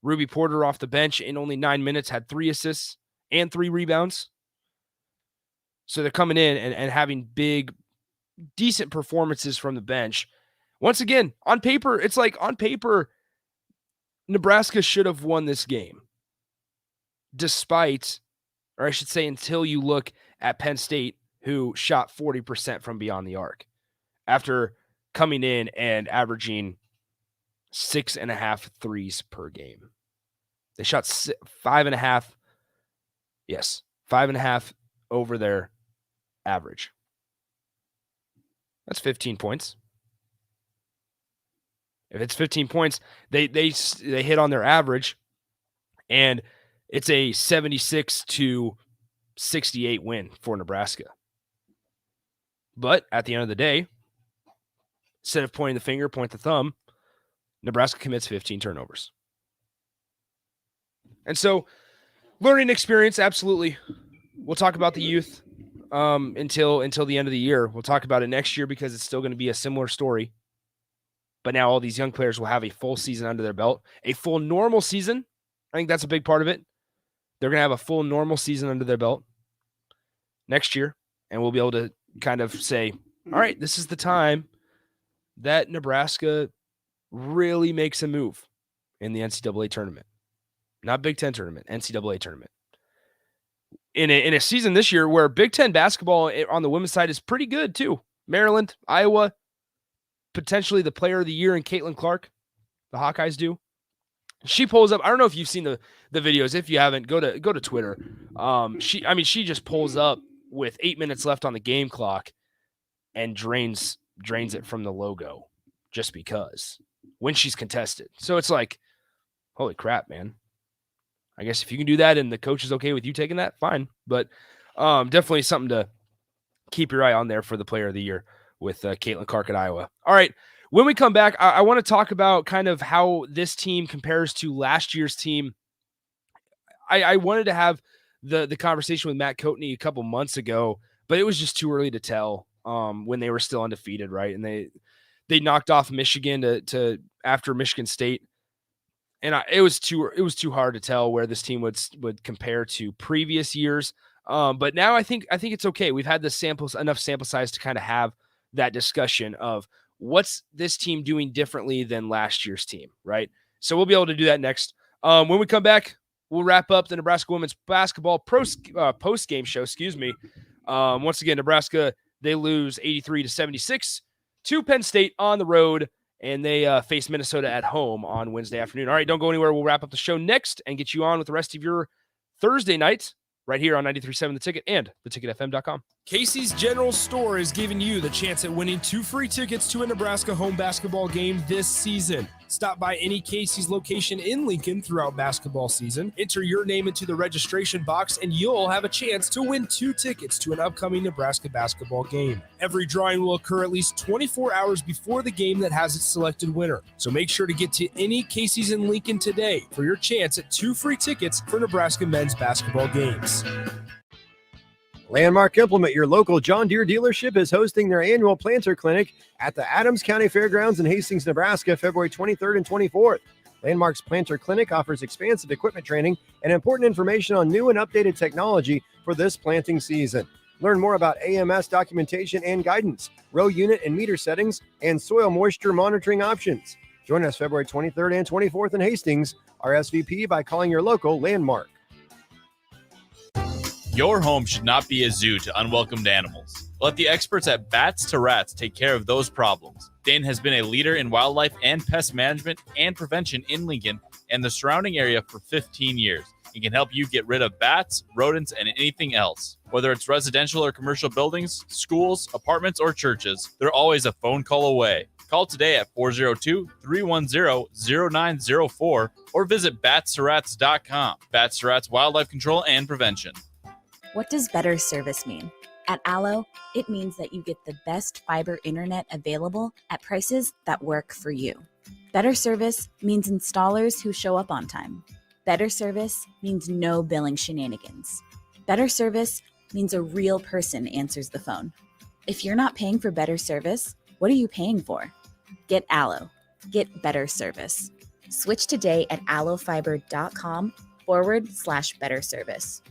Ruby Porter off the bench in only 9 minutes had 3 assists and 3 rebounds. So they're coming in and having big, decent performances from the bench. Once again, on paper, it's like on paper, Nebraska should have won this game. Despite, or I should say until you look at Penn State, who shot 40% from beyond the arc after coming in and averaging 6.5 threes per game. They shot 5.5. Yes, 5.5 over their average. That's 15 points. If it's 15 points, they hit on their average, and it's a 76-68 win for Nebraska. But at the end of the day, instead of pointing the finger, point the thumb, Nebraska commits 15 turnovers. And so, learning experience, absolutely. We'll talk about the youth until the end of the year. We'll talk about it next year because it's still going to be a similar story. But now all these young players will have a full season under their belt, a full normal season. I think that's a big part of it. They're going to have a full normal season under their belt next year, and we'll be able to kind of say, all right, this is the time that Nebraska really makes a move in the NCAA tournament. Not Big Ten tournament, NCAA tournament. In a season this year where Big Ten basketball on the women's side is pretty good too. Maryland, Iowa, potentially the player of the year in Caitlin Clark. The Hawkeyes do. She pulls up. I don't know if you've seen the videos. If you haven't, go to Twitter. She just pulls up with 8 minutes left on the game clock and drains it from the logo just because when she's contested. So it's like, holy crap, man. I guess if you can do that and the coach is okay with you taking that, fine. But definitely something to keep your eye on there for the player of the year with Caitlin Clark at Iowa. All right. When we come back, I want to talk about kind of how this team compares to last year's team. I wanted to have the conversation with Matt Coatney a couple months ago, but it was just too early to tell when they were still undefeated, right? And they knocked off Michigan to after Michigan State. And it was too hard to tell where this team would compare to previous years. But now I think it's okay. We've had enough sample size to kind of have that discussion of what's this team doing differently than last year's team, right? So we'll be able to do that next. When we come back, we'll wrap up the Nebraska women's basketball post-game show. Once again, Nebraska, they lose 83-76 to Penn State on the road. And they face Minnesota at home on Wednesday afternoon. All right, don't go anywhere. We'll wrap up the show next and get you on with the rest of your Thursday night right here on 93.7 The Ticket and theticketfm.com. Casey's General Store is giving you the chance at winning 2 free tickets to a Nebraska home basketball game this season. Stop by any Casey's location in Lincoln throughout basketball season. Enter your name into the registration box, and you'll have a chance to win 2 tickets to an upcoming Nebraska basketball game. Every drawing will occur at least 24 hours before the game that has its selected winner. So make sure to get to any Casey's in Lincoln today for your chance at 2 free tickets for Nebraska men's basketball games. Landmark Implement, your local John Deere dealership, is hosting their annual planter clinic at the Adams County Fairgrounds in Hastings, Nebraska, February 23rd and 24th. Landmark's planter clinic offers expansive equipment training and important information on new and updated technology for this planting season. Learn more about AMS documentation and guidance, row unit and meter settings, and soil moisture monitoring options. Join us February 23rd and 24th in Hastings. RSVP by calling your local Landmark. Your home should not be a zoo to unwelcomed animals. Let the experts at Bats to Rats take care of those problems. Dane has been a leader in wildlife and pest management and prevention in Lincoln and the surrounding area for 15 years. He can help you get rid of bats, rodents, and anything else. Whether it's residential or commercial buildings, schools, apartments, or churches, they're always a phone call away. Call today at 402-310-0904 or visit batsterats.com. Bats to Rats Wildlife Control and Prevention. What does better service mean? At Allo, it means that you get the best fiber internet available at prices that work for you. Better service means installers who show up on time. Better service means no billing shenanigans. Better service means a real person answers the phone. If you're not paying for better service, what are you paying for? Get Allo. Get better service. Switch today at allofiber.com/better service.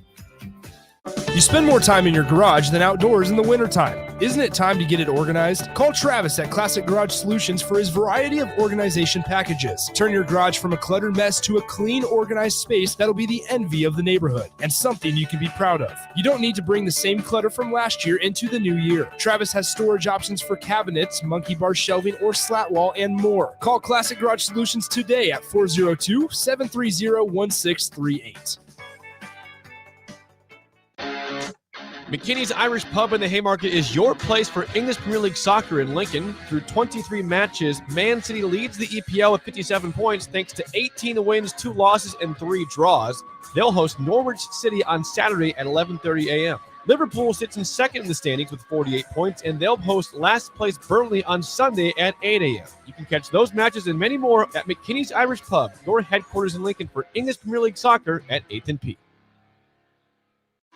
You spend more time in your garage than outdoors in the wintertime. Isn't it time to get it organized? Call Travis at Classic Garage Solutions for his variety of organization packages. Turn your garage from a cluttered mess to a clean, organized space that'll be the envy of the neighborhood and something you can be proud of. You don't need to bring the same clutter from last year into the new year. Travis has storage options for cabinets, monkey bar shelving, or slat wall, and more. Call Classic Garage Solutions today at 402-730-1638. McKinney's Irish Pub in the Haymarket is your place for English Premier League soccer in Lincoln. Through 23 matches, Man City leads the EPL with 57 points thanks to 18 wins, 2 losses, and 3 draws. They'll host Norwich City on Saturday at 11:30 a.m. Liverpool sits in second in the standings with 48 points, and they'll host last place Burnley on Sunday at 8 a.m. You can catch those matches and many more at McKinney's Irish Pub, your headquarters in Lincoln for English Premier League soccer at 8th and P.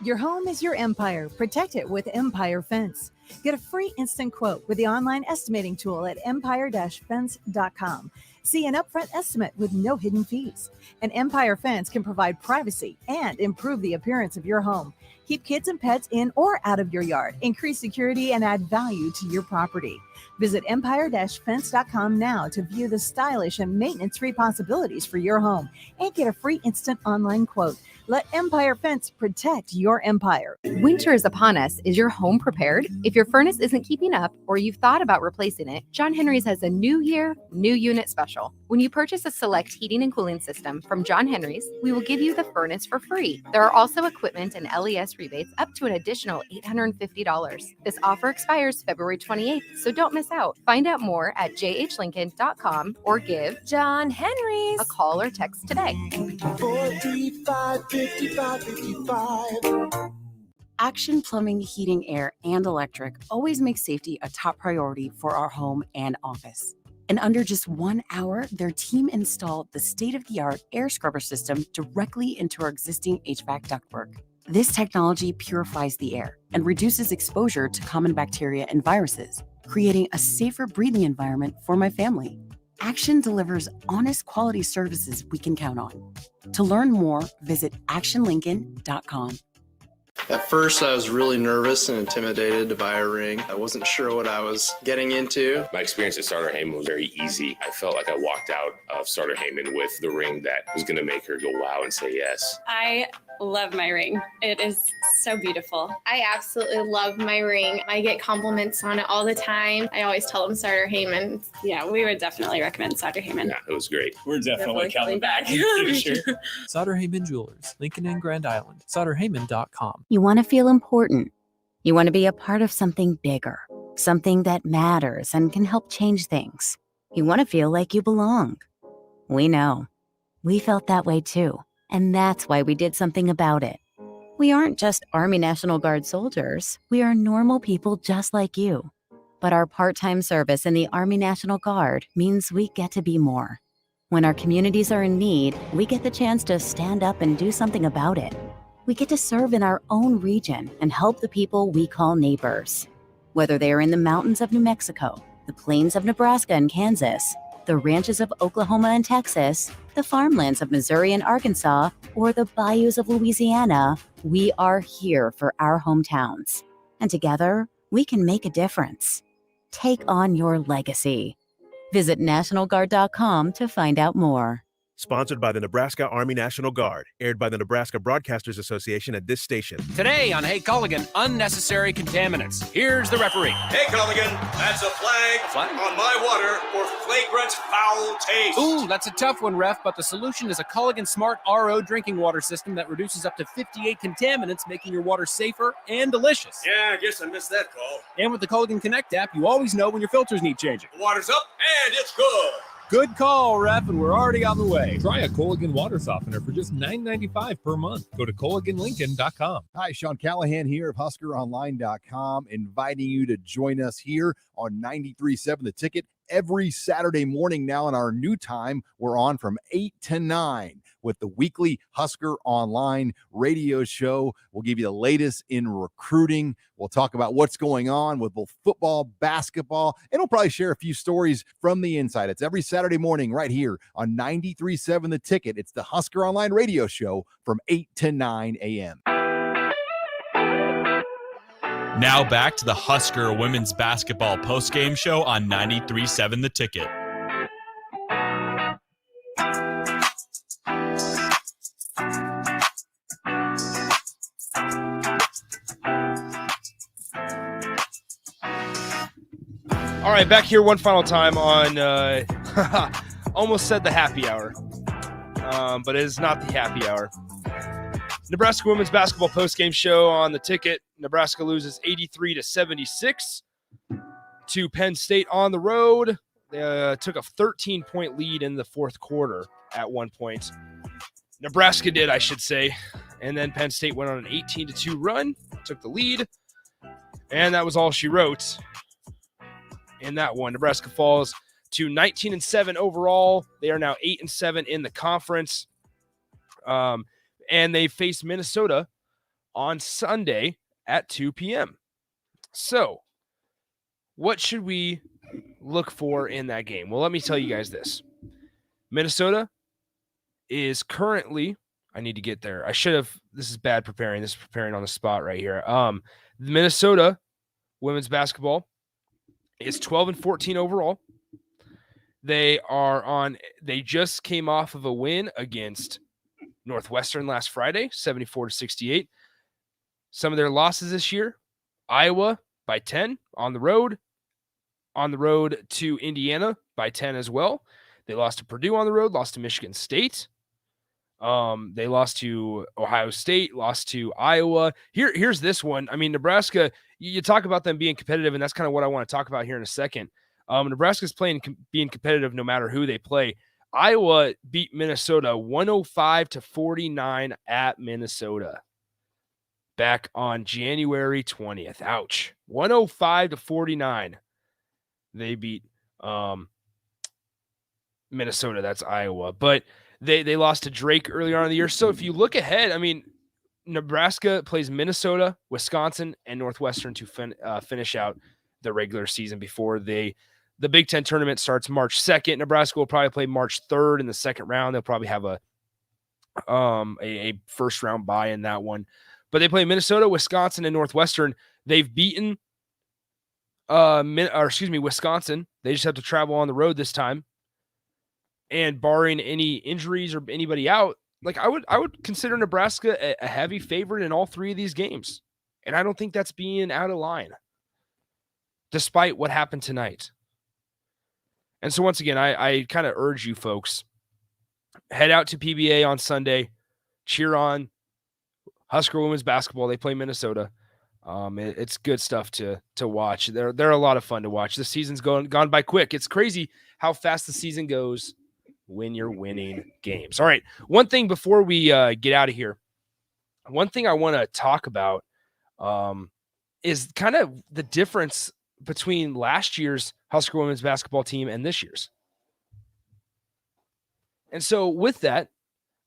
Your home is your empire. Protect it with Empire Fence. Get a free instant quote with the online estimating tool at empire-fence.com. See an upfront estimate with no hidden fees. An Empire Fence can provide privacy and improve the appearance of your home. Keep kids and pets in or out of your yard. Increase security and add value to your property. Visit empire-fence.com now to view the stylish and maintenance-free possibilities for your home and get a free instant online quote. Let Empire Fence protect your empire. Winter is upon us. Is your home prepared? If your furnace isn't keeping up or you've thought about replacing it, John Henry's has a new year, new unit special. When you purchase a select heating and cooling system from John Henry's, we will give you the furnace for free. There are also equipment and LES rebates up to an additional $850. This offer expires February 28th, so don't miss out. Find out more at jhlincoln.com or give John Henry's a call or text today. 435-5555. Action Plumbing, Heating, Air, and Electric always makes safety a top priority for our home and office. In under just 1 hour, their team installed the state-of-the-art air scrubber system directly into our existing HVAC ductwork. This technology purifies the air and reduces exposure to common bacteria and viruses, creating a safer breathing environment for my family. Action delivers honest quality services we can count on. To learn more, visit actionlincoln.com. At first, I was really nervous and intimidated to buy a ring. I wasn't sure what I was getting into. My experience at Starter Heyman was very easy. I felt like I walked out of Starter Heyman with the ring that was going to make her go wow and say yes. I love my ring. It is so beautiful. I absolutely love my ring. I get compliments on it all the time. I always tell them Starter Heyman. Yeah, we would definitely recommend Starter Heyman. Yeah, it was great. We're definitely coming back. Sure. Sauter Heyman Jewelers, Lincoln and Grand Island. SauterHeyman.com. You want to feel important. You want to be a part of something bigger, something that matters and can help change things. You want to feel like you belong. We know. We felt that way too. And that's why we did something about it. We aren't just Army National Guard soldiers. We are normal people just like you. But our part-time service in the Army National Guard means we get to be more. When our communities are in need, we get the chance to stand up and do something about it. We get to serve in our own region and help the people we call neighbors. Whether they are in the mountains of New Mexico, the plains of Nebraska and Kansas, the ranches of Oklahoma and Texas, the farmlands of Missouri and Arkansas, or the bayous of Louisiana, we are here for our hometowns. And together, we can make a difference. Take on your legacy. Visit NationalGuard.com to find out more. Sponsored by the Nebraska Army National Guard. Aired by the Nebraska Broadcasters Association at this station. Today on Hey Culligan, unnecessary contaminants. Here's the referee. Hey Culligan, that's a flag on my water for flagrant foul taste. Ooh, that's a tough one, ref, but the solution is a Culligan Smart RO drinking water system that reduces up to 58 contaminants, making your water safer and delicious. Yeah, I guess I missed that call. And with the Culligan Connect app, you always know when your filters need changing. The water's up and it's good. Good call, ref, and we're already on the way. Try a Culligan water softener for just $9.95 per month. Go to CulliganLincoln.com. Hi, Sean Callahan here of HuskerOnline.com, inviting you to join us here on 93.7 The Ticket every Saturday morning now in our new time. We're on from 8 to 9. with the weekly Husker Online radio show. We'll give you the latest in recruiting. We'll talk about what's going on with both football, basketball, and we'll probably share a few stories from the inside. It's every Saturday morning right here on 93.7 The Ticket. It's the Husker Online radio show from 8 to 9 a.m. Now back to the Husker women's basketball postgame show on 93.7 The Ticket. All right, back here one final time on almost said the happy hour, but it is not the happy hour. Nebraska women's basketball postgame show on The Ticket. Nebraska loses 83-76 to Penn State on the road. They took a 13-point lead in the fourth quarter at one point. Nebraska did, I should say. And then Penn State went on an 18-2 run, took the lead, and that was all she wrote in that one. Nebraska falls to 19-7 overall. They are now 8-7 in the conference. And they face Minnesota on Sunday at 2 p.m. So, what should we look for in that game? Well, let me tell you guys this. Minnesota is currently, I need to get there. I should have, this is bad preparing. This is preparing on the spot right here. Minnesota women's basketball is 12-14 overall. They just came off of a win against Northwestern last Friday, 74-68. Some of their losses this year: Iowa by 10 on the road to Indiana by 10 as well. They lost to Purdue on the road, lost to Michigan State. They lost to Ohio State, lost to Iowa. Here's this one. I mean, Nebraska, you talk about them being competitive, and that's kind of what I want to talk about here in a second. Nebraska's being competitive no matter who they play. Iowa beat Minnesota 105-49 at Minnesota back on January 20th. Ouch. 105-49. They beat Minnesota. That's Iowa. But they lost to Drake earlier on in the year. So if you look ahead, I mean, Nebraska plays Minnesota, Wisconsin, and Northwestern to finish out the regular season before the Big Ten tournament starts March 2nd. Nebraska will probably play March 3rd in the second round. They'll probably have a first round bye in that one. But they play Minnesota, Wisconsin, and Northwestern. They've beaten Wisconsin. They just have to travel on the road this time. And barring any injuries or anybody out, like I would consider Nebraska a heavy favorite in all three of these games. And I don't think that's being out of line, despite what happened tonight. And so once again, I kind of urge you folks, head out to PBA on Sunday, cheer on Husker women's basketball. They play Minnesota. It's good stuff to watch. They're a lot of fun to watch. The season's gone by quick. It's crazy how fast the season goes when you're winning games. All right, one thing before we get out of here, one thing I want to talk about is kind of the difference between last year's Husker women's basketball team and this year's. And so with that,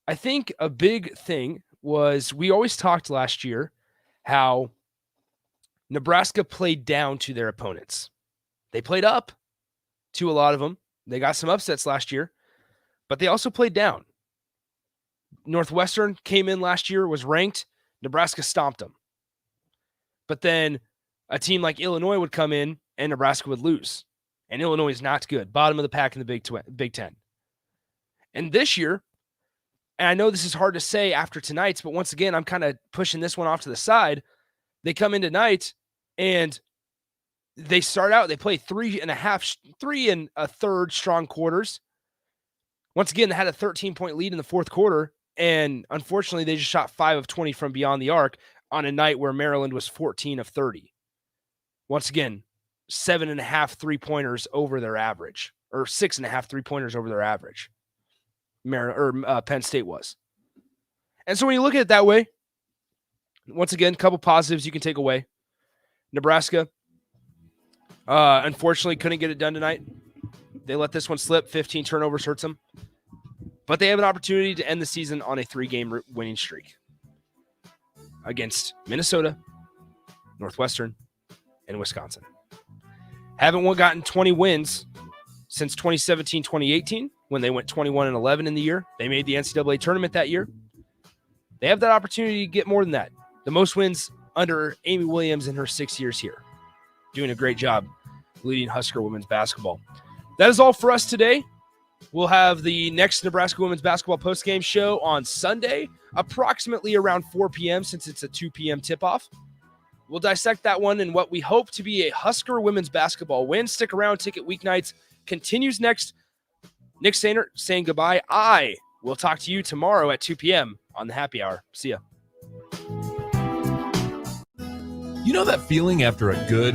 I think a big thing was we always talked last year how Nebraska played down to their opponents. They played up to a lot of them. They got some upsets last year, but they also played down. Northwestern came in last year, was ranked. Nebraska stomped them. But then a team like Illinois would come in and Nebraska would lose. And Illinois is not good. Bottom of the pack in the Big Ten. And this year, and I know this is hard to say after tonight's, but once again, I'm kind of pushing this one off to the side. They come in tonight and they start out, they play 3 3.33 strong quarters. Once again, they had a 13-point lead in the fourth quarter. And unfortunately, they just shot 5 of 20 from beyond the arc on a night where Maryland was 14 of 30. Once again, 7.5 3-pointers over their average, or 6.5 3-pointers over their average. Penn State was. And so when you look at it that way, once again, a couple positives you can take away. Nebraska, unfortunately, couldn't get it done tonight. They let this one slip. 15 turnovers hurts them. But they have an opportunity to end the season on a 3-game winning streak against Minnesota, Northwestern, and Wisconsin. Haven't gotten 20 wins since 2017-2018 when they went 21-11 in the year. They made the NCAA tournament that year. They have that opportunity to get more than that. The most wins under Amy Williams in her 6 years here. Doing a great job leading Husker women's basketball. That is all for us today. We'll have the next Nebraska women's basketball postgame show on Sunday, approximately around 4 p.m. since it's a 2 p.m. tip-off. We'll dissect that one in what we hope to be a Husker women's basketball win. Stick around. Ticket Weeknights continues next. Nick Sainer saying goodbye. I will talk to you tomorrow at 2 p.m. on the Happy Hour. See ya. You know that feeling after a good